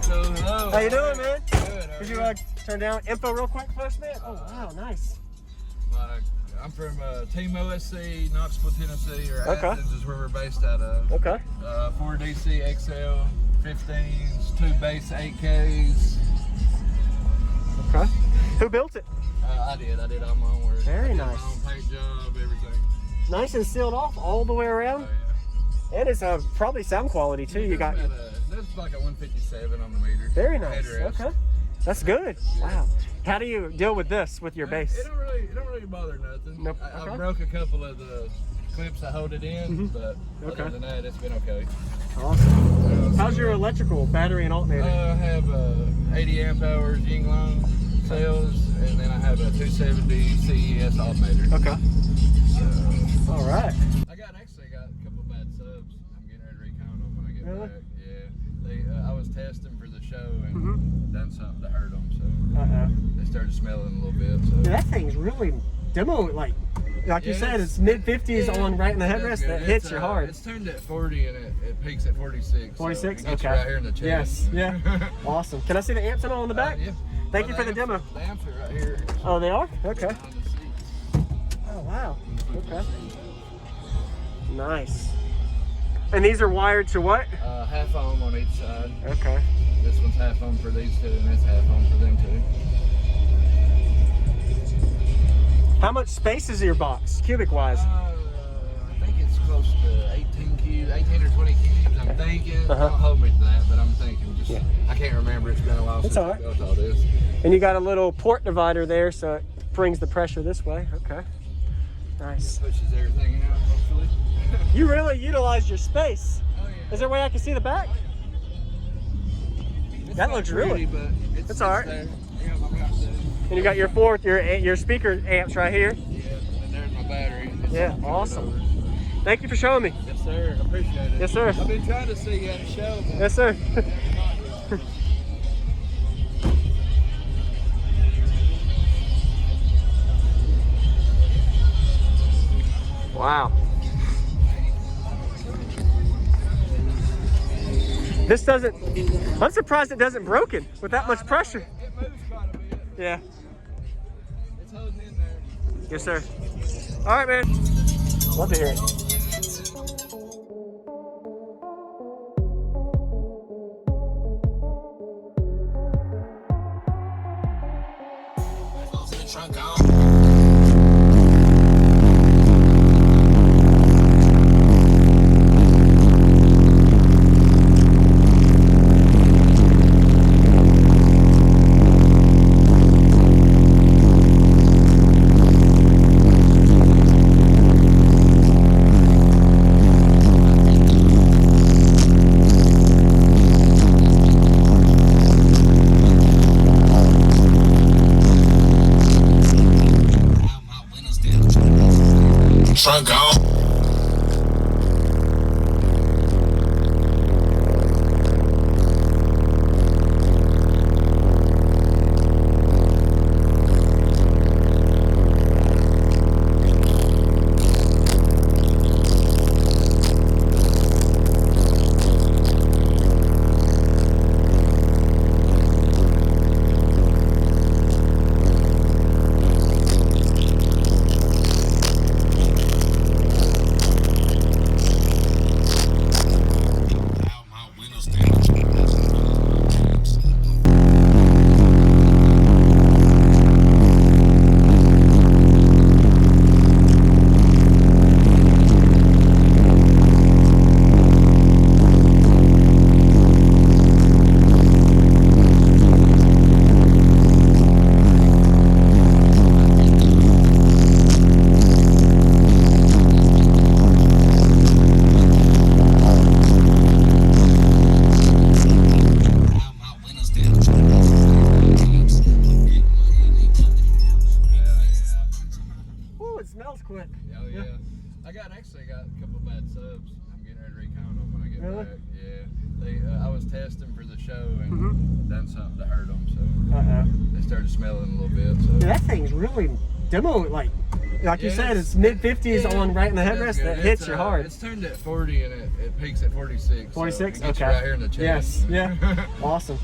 Hello. How you doing, man? Good. Could you turn down info real quick for us, man? Oh, wow, nice. I'm from Team OSC, Knoxville, Tennessee, or Okay. Athens is where we're based out of. Okay. 4 DC XL 15s, 2 base 8Ks. Okay. Who built it? I did all my own work. Very I did nice. my own paint job, everything. Nice and sealed off all the way around. Oh, And it's probably sound quality too. You got that's like a 157 on the meter. very nice. Headrest. Okay. That's good. Wow. How do you deal with this with your bass? It don't really bother nothing. Nope. I Okay. broke a couple of the clips that hold it in, but Okay. other than that, it's been okay. Awesome. How's your electrical, battery, and alternator? I have 80 amp hours Yinglong cells, and then I have a 270 CES alternator. Okay. So, All right. I got a couple bad subs. I'm getting ready to recount them when I get Really? back. Yeah, I was testing for the show and done something to hurt them, so they started smelling a little bit. So. Yeah, that thing's really demo like you said, it's mid 50s on right in the headrest. That hits you hard. It's turned at 40 and it peaks at 46. 46. So it gets Okay. you right here in the chest. Yes. Yeah. Awesome. Can I see the amps and all on the back? Yeah. Thank you for the demo. The amps are right here. Oh, they are? Okay. On the seats. Oh, wow. Okay. Nice. And these are wired to what? Half ohm on each side. Okay. This one's half ohm for these two, and this half ohm for them two. How much space is your box, cubic wise? I think it's close to 18 or 20 cubes. I'm thinking. Don't hold me to that, but I'm thinking. Just I can't remember. It's been a while since I built all this. And you got a little port divider there, so it brings the pressure this way. Okay. Nice. Pushes everything out, hopefully. You really utilized your space. Oh, yeah. Is there a way I can see the back? That looks really. But it's all right. there. Yeah, I'm about to. And you got your speaker amps right here. Yeah, and there's my battery. Yeah, awesome. Thank you for showing me. Yes, sir. I appreciate it. Yes, sir. I've been trying to see you at the show. Yes, sir. Wow. This doesn't, I'm surprised it doesn't broken with that much pressure. It moves quite a bit. Yeah. It's holding in there. Yes, sir. All right, man. Love to hear it. Front gone. Actually got a couple bad subs. I'm getting ready to recount them when I get Really? back. Yeah, I was testing for the show and done something to hurt them, so they started smelling a little bit. So Yeah, that thing's really demo like like you said, it's mid 50s on right in the headrest. That hits you hard. It's turned at 40 and it peaks at 46. 46? So it gets you Okay. right here in the chest. Yes, yeah. Awesome.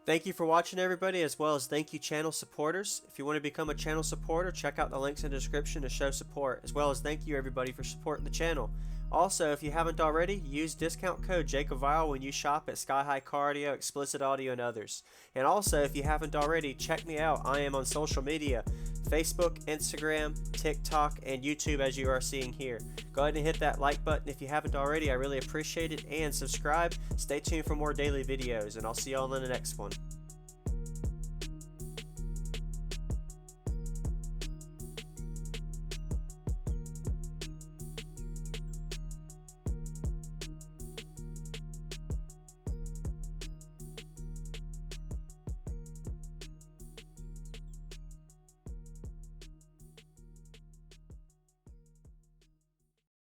Thank you for watching, everybody, as well as thank you channel supporters. If you want to become a channel supporter, check out the links in the description to show support, as well as thank you everybody for supporting the channel. Also, if you haven't already, use discount code JacobViral when you shop at Sky High Cardio, Explicit Audio, and others. And also, if you haven't already, check me out. I am on social media, Facebook, Instagram, TikTok, and YouTube, as you are seeing here. Go ahead and hit that like button if you haven't already. I really appreciate it. And subscribe. Stay tuned for more daily videos, and I'll see you all in the next one.